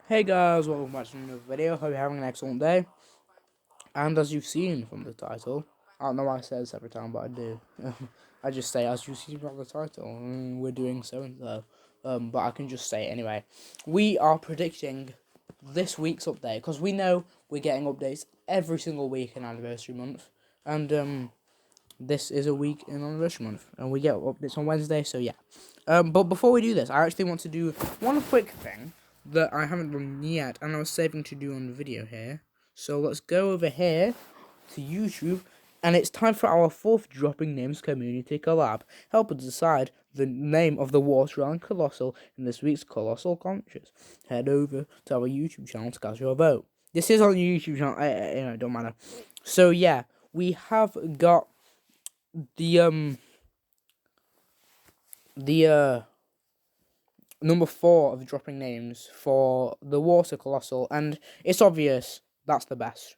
Hey guys, welcome back to another video. Hope you're having an excellent day. And as you've seen from the title, I don't know why I say this every time, but I do. I just say as you've seen from the title, we're doing so and so. But I can just say it anyway. We are predicting this week's update because we know we're getting updates every single week in Anniversary Month, and this is a week in Anniversary Month, and we get updates on Wednesday. So yeah. But before we do this, I actually want to do one quick thing that I haven't done yet, and I was saving to do on the video here. So let's go over here to YouTube, and it's time for our 4th Dropping Names Community Collab. Help us decide the name of the Water Island Colossal in this week's Colossal Conscious. Head over to our YouTube channel to cast your vote. This is on the YouTube channel, it don't matter. So yeah, we have got the number 4 of dropping names for the Water Colossal, and it's obvious that's the best.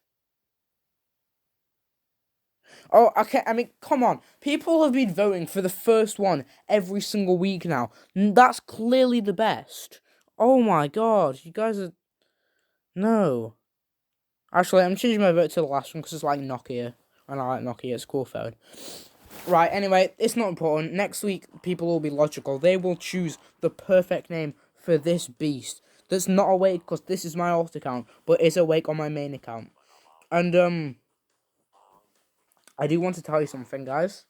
Oh, okay, I mean, come on. People have been voting for the first one every single week now. That's clearly the best. Oh my god, you guys are... No. Actually, I'm changing my vote to the last one because it's like Nokia. And I like Nokia, it's a cool phone. Right, anyway, it's not important. Next week, people will be logical. They will choose the perfect name for this beast. That's not awake because this is my alt account, but is awake on my main account. And, I do want to tell you something, guys.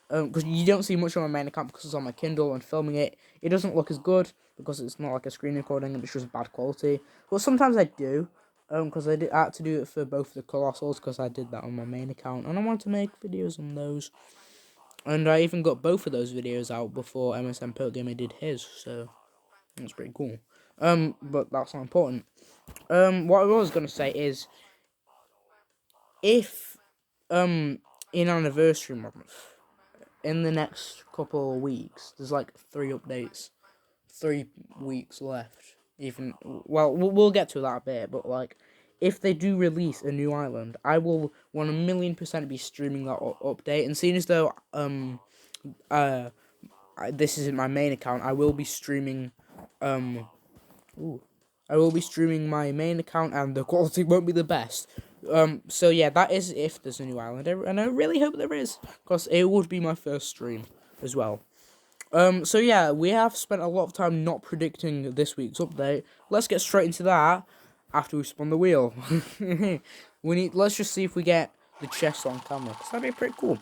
Because you don't see much on my main account because it's on my Kindle and filming it. It doesn't look as good because it's not like a screen recording and it's just bad quality. But sometimes I do. Because I had to do it for both the Colossals because I did that on my main account. And I want to make videos on those. And I even got both of those videos out before MSN Poke Gamer did his, so that's pretty cool. But that's not important. What I was gonna say is, if in Anniversary Month, in the next couple of weeks, there's like 3 updates, 3 weeks left. Even we'll get to that a bit, but like, if they do release a new island, I will 1,000,000% be streaming that update. And seeing as though this isn't my main account, I will be streaming I will be streaming my main account, and the quality won't be the best. So yeah, that is if there's a new island, and I really hope there is, because it would be my first stream as well. So yeah, we have spent a lot of time not predicting this week's update. Let's get straight into that after we spun the wheel. Let's just see if we get the chest on camera, because that'd be pretty cool.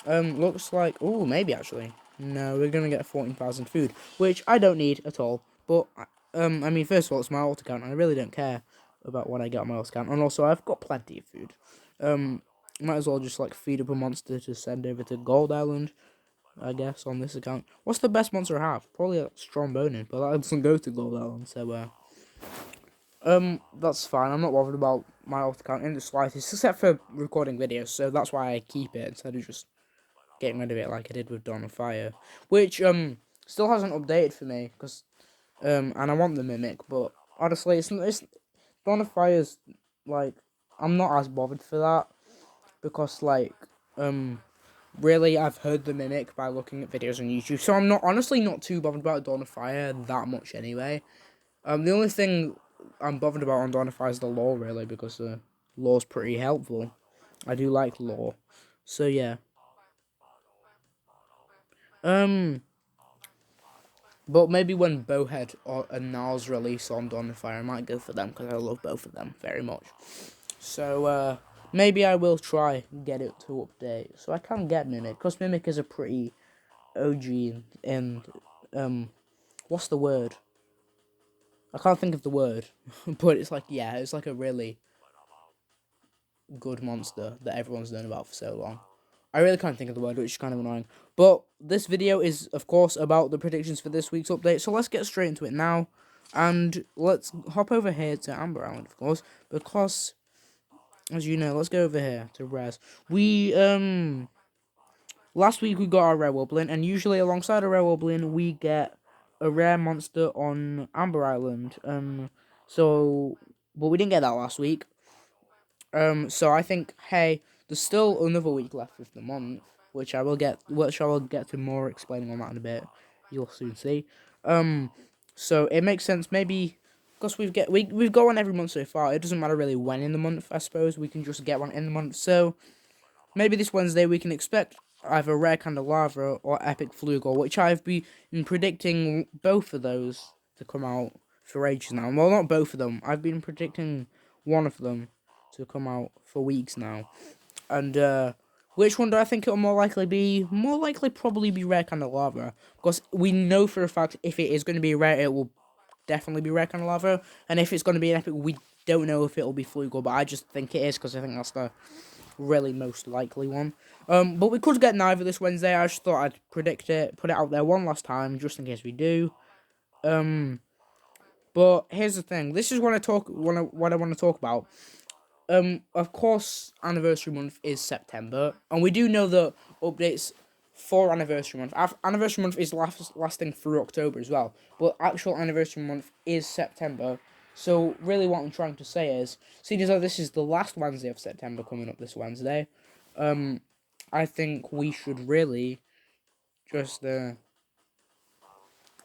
Looks like, oh, maybe actually. No, we're gonna get 14,000 food, which I don't need at all. But, I mean, first of all, it's my alt account, and I really don't care about what I get on my alt account. And also, I've got plenty of food. Might as well just, like, feed up a monster to send over to Gold Island, I guess, on this account. What's the best monster I have? Probably a Stromboni, but that doesn't go to Gold Island, so, that's fine. I'm not worried about my alt account in the slightest, except for recording videos, so that's why I keep it instead of just getting rid of it like I did with Dawn of Fire, which still hasn't updated for me, because and I want the Mimic, but honestly, it's Dawn of Fire's, like, I'm not as bothered for that, because like really I've heard the Mimic by looking at videos on YouTube, so I'm not honestly not too bothered about Dawn of Fire that much anyway. The only thing I'm bothered about on Dawn of Fire is the lore, really, because the lore's pretty helpful. I do like lore, so yeah. But maybe when Bowhead and Gnarls release on Dawn of Fire, I might go for them, because I love both of them very much. So, maybe I will try get it to update, so I can get Mimic, because Mimic is a pretty OG, and, what's the word? I can't think of the word, but it's like, yeah, it's like a really good monster that everyone's known about for so long. I really can't think of the word, which is kind of annoying. But this video is, of course, about the predictions for this week's update, so let's get straight into it now. And let's hop over here to Amber Island, of course, because, as you know, let's go over here to Res. Last week we got our Rare Wublin, and usually alongside a Rare Wublin, we get a rare monster on Amber Island. But we didn't get that last week. So I think, hey, there's still another week left of the month, which I will get to more explaining on that in a bit. You'll soon see. So it makes sense. Maybe because we've got one every month so far. It doesn't matter really when in the month. I suppose we can just get one in the month. So maybe this Wednesday we can expect either Rare Candelabra or Epic Flugel, which I've been predicting both of those to come out for ages now. Well, not both of them. I've been predicting one of them to come out for weeks now. And which one do I think it'll more likely be? More likely probably be Rare Candelabra. Because we know for a fact if it is going to be rare, it will definitely be Rare Candelabra. And if it's going to be an Epic, we don't know if it'll be Flugel, but I just think it is because I think that's the really most likely one. But we could get neither this Wednesday. I just thought I'd predict it, put it out there one last time, just in case we do. But here's the thing. This is what I want to talk about. Of course, anniversary month is September, and we do know that updates for anniversary month. Anniversary month is lasting through October as well, but actual anniversary month is September. So really, what I'm trying to say is, seeing as though this is the last Wednesday of September coming up this Wednesday, I think we should really just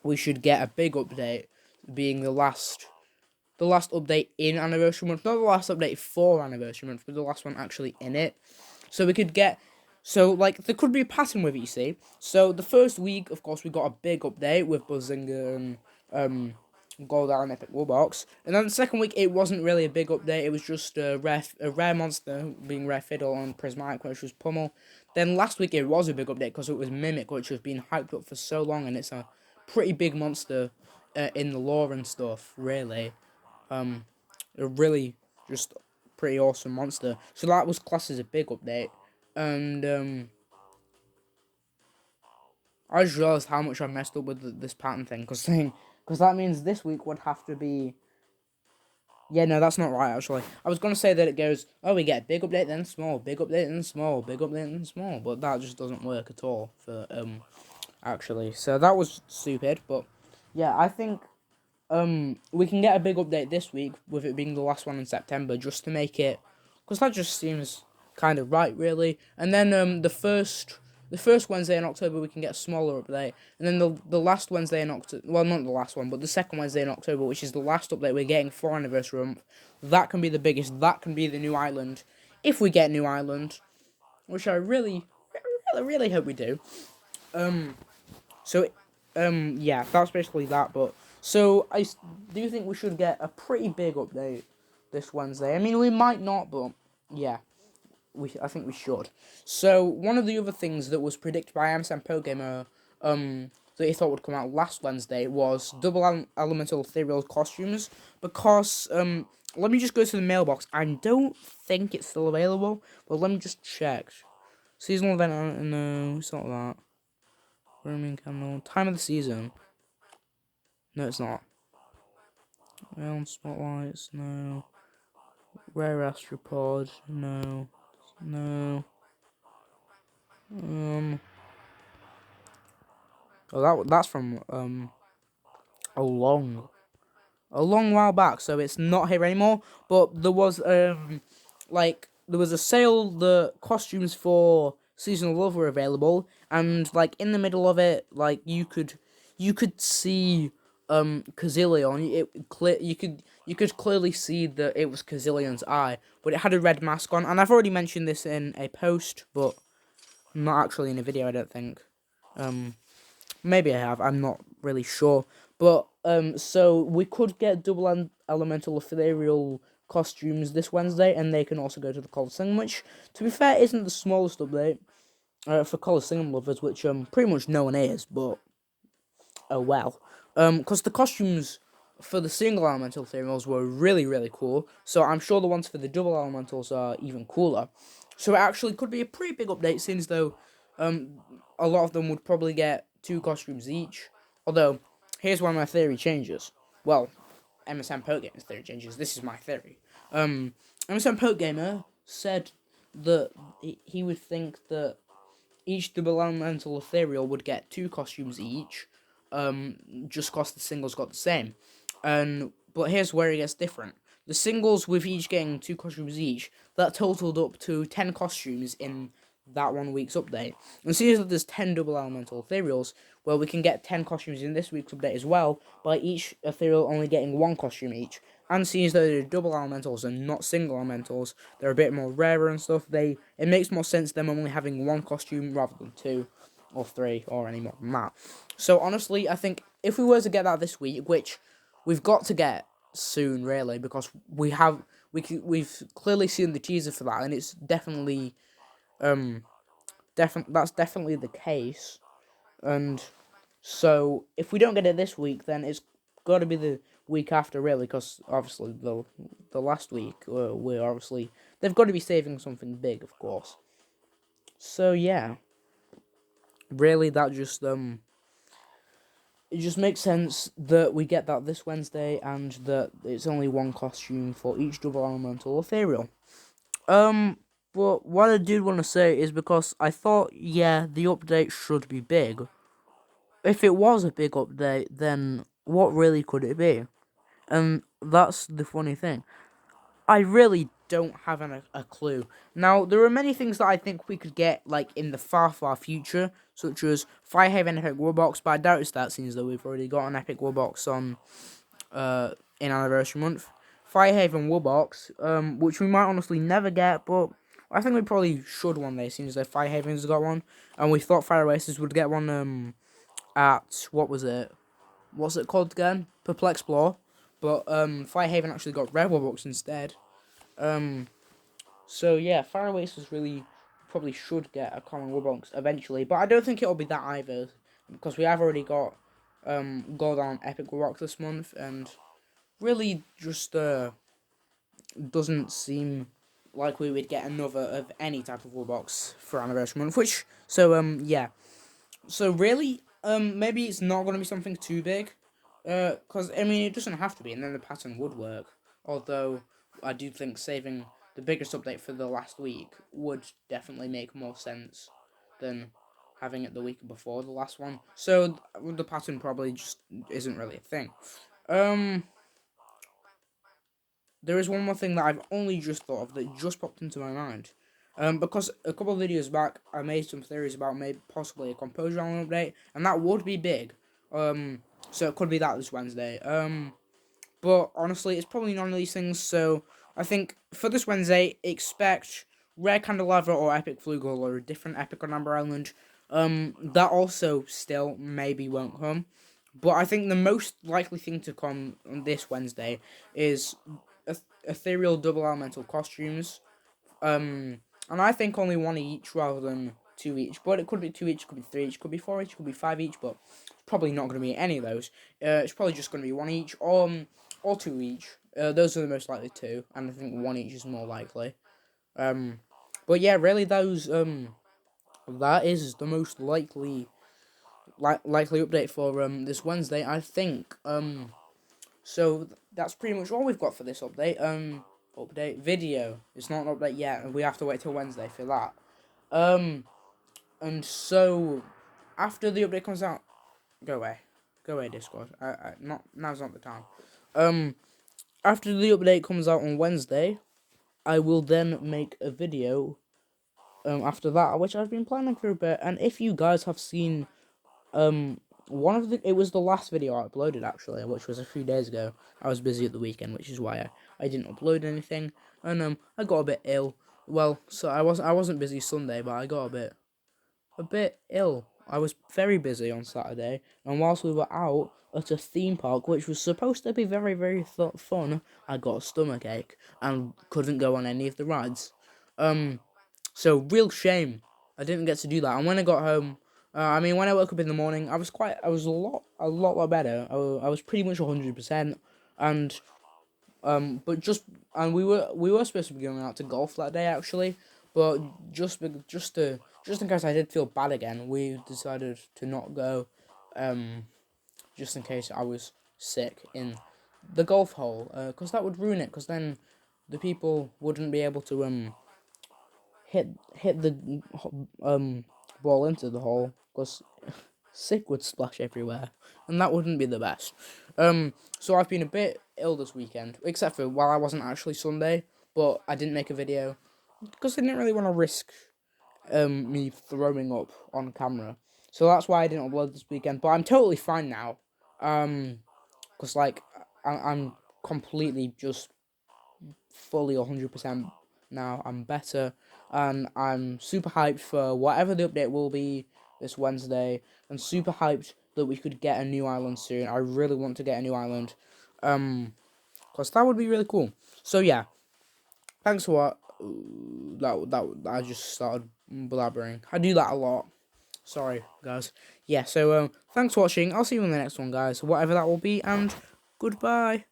we should get a big update, being the last update in anniversary month, not the last update for anniversary month, but the last one actually in it. So we could get, there could be a pattern with it, you see. So the first week, of course, we got a big update with Buzzinga and Gold Island Epic Warbox. And then the second week, it wasn't really a big update. It was just a rare monster, being Rare Fiddle and Prismatic, which was Pummel. Then last week, it was a big update because it was Mimic, which has been hyped up for so long, and it's a pretty big monster in the lore and stuff, really. A really just pretty awesome monster. So that was classed as a big update. And I just realised how much I messed up with this pattern thing. Because that means this week would have to be... Yeah, no, that's not right, actually. I was going to say that it goes, oh, we get a big update, then small, big update, then small, big update, then small. But that just doesn't work at all, for actually. So that was stupid, but yeah, I think we can get a big update this week, with it being the last one in September, just to make it, because that just seems kind of right, really. And then the first Wednesday in October we can get a smaller update, and then the last Wednesday in October, well, not the last one, but the second Wednesday in October, which is the last update we're getting for anniversary month, that can be the biggest. That can be the new island, if we get new island, which I really, really, really hope we do. So, yeah, that's basically that. But so I do think we should get a pretty big update this Wednesday. I mean, we might not, but yeah, I think we should. So one of the other things that was predicted by MSN Pro Gamer, that he thought would come out last Wednesday was double elemental ethereal costumes, because let me just go to the mailbox. I don't think it's still available, but let me just check. Seasonal event, no, it's not that. Roaming Candle. Time of the season. No, it's not. Realm Spotlights, no. Rare Astropod, no. No. Oh, that's from, a long while back, so it's not here anymore. But there was, there was a sale, the costumes for Seasonal Love were available, and, in the middle of it, you could see, Kazillion. You could clearly see that it was Kazillion's eye, but it had a red mask on, and I've already mentioned this in a post, but not actually in a video, I don't think. Maybe I have, I'm not really sure. But, so we could get double elemental ethereal costumes this Wednesday, and they can also go to the Colosseum, which, to be fair, isn't the smallest update, for Colosseum lovers, which, pretty much no one is, but, oh well. Because the costumes for the single elemental ethereals were really, really cool, so I'm sure the ones for the double elementals are even cooler. So it actually could be a pretty big update, since though, a lot of them would probably get 2 costumes each. Although, here's why my theory changes. Well, MSN Poke Gamer's theory changes. This is my theory. MSN Poke Gamer said that he would think that each double elemental ethereal would get 2 costumes each, just cause the singles got the same. But here's where it gets different. The singles with each getting 2 costumes each, that totaled up to 10 costumes in that 1 week's update. And seeing that there's 10 double elemental ethereals, well, we can get 10 costumes in this week's update as well, by each ethereal only getting 1 costume each. And seeing as though they're double elementals and not single elementals, they're a bit more rarer and stuff, it makes more sense them only having 1 costume rather than 2 or 3 or any more than that. So honestly, I think if we were to get that this week, which we've got to get soon really, because we've clearly seen the teaser for that, and it's definitely that's definitely the case. And so if we don't get it this week, then it's got to be the week after, really, because obviously the last week we're obviously they've got to be saving something big, of course. So yeah, really that just it just makes sense that we get that this Wednesday, and that it's only 1 costume for each double elemental ethereal. But what I did want to say is, because I thought, yeah, the update should be big. If it was a big update, then what really could it be? And that's the funny thing. I really don't have a clue. Now, there are many things that I think we could get, like, in the far, far future, such as Firehaven Epic Warbox, but I doubt it's that, since though we've already got an Epic Warbox on, in Anniversary Month. Firehaven Warbox, which we might honestly never get, but I think we probably should one day, since though Firehaven's got one, and we thought Fire Oasis would get one, at, what was it? What's it called again? Perplexplore. But Firehaven actually got Red Warbox instead. So yeah, Fire Oasis really probably should get a common Warbox eventually, but I don't think it'll be that either, because we have already got Gold on Epic Warbox this month, and really just doesn't seem like we would get another of any type of Warbox for Anniversary Month, which, so yeah. So really, maybe it's not going to be something too big, because, I mean, it doesn't have to be, and then the pattern would work, although I do think saving the biggest update for the last week would definitely make more sense than having it the week before the last one, so the pattern probably just isn't really a thing. There is one more thing that I've only just thought of that just popped into my mind. Because a couple of videos back, I made some theories about maybe possibly a Composure Island update, and that would be big. So it could be that this Wednesday. But honestly, it's probably none of these things, so I think for this Wednesday, expect Rare Candelabra or Epic Flugel or a different Epic on Amber Island. That also still maybe won't come. But I think the most likely thing to come on this Wednesday is ethereal double elemental costumes. And I think only 1 each rather than 2 each. But it could be 2 each, could be 3 each, could be 4 each, could be 5 each. But it's probably not going to be any of those. It's probably just going to be 1 each, or 2 each. Those are the most likely 2, and I think 1 each is more likely. But yeah, really, that is the most likely update for this Wednesday, I think. So that's pretty much all we've got for this update. Update video. It's not an update yet, and we have to wait till Wednesday for that. And so after the update comes out, go away, Discord. Now's not the time. After the update comes out on Wednesday, I will then make a video. After that, which I've been planning for a bit, and if you guys have seen, it was the last video I uploaded, actually, which was a few days ago. I was busy at the weekend, which is why I didn't upload anything, and I got a bit ill. Well, so I wasn't busy Sunday, but I got a bit ill. I was very busy on Saturday, and whilst we were out at a theme park, which was supposed to be very, very fun, I got a stomachache and couldn't go on any of the rides. So real shame I didn't get to do that. And when I got home, when I woke up in the morning, I was a lot better. I was pretty much 100%, and we were supposed to be going out to golf that day, actually, but just in case I did feel bad again, we decided to not go, just in case I was sick in the golf hole, because that would ruin it, because then the people wouldn't be able to hit the ball into the hole, because sick would splash everywhere, and that wouldn't be the best. So I've been a bit ill this weekend, except for while I wasn't actually Sunday, but I didn't make a video because I didn't really want to risk me throwing up on camera. So that's why I didn't upload this weekend. But I'm totally fine now. Because like I'm completely just fully 100% now. I'm better, and I'm super hyped for whatever the update will be this Wednesday, and super hyped that we could get a new island soon. I really want to get a new island, because that would be really cool. So yeah, thanks for what that I just started blabbering. I do that a lot. Sorry, guys. Yeah, so thanks for watching. I'll see you in the next one, guys. Whatever that will be, and goodbye.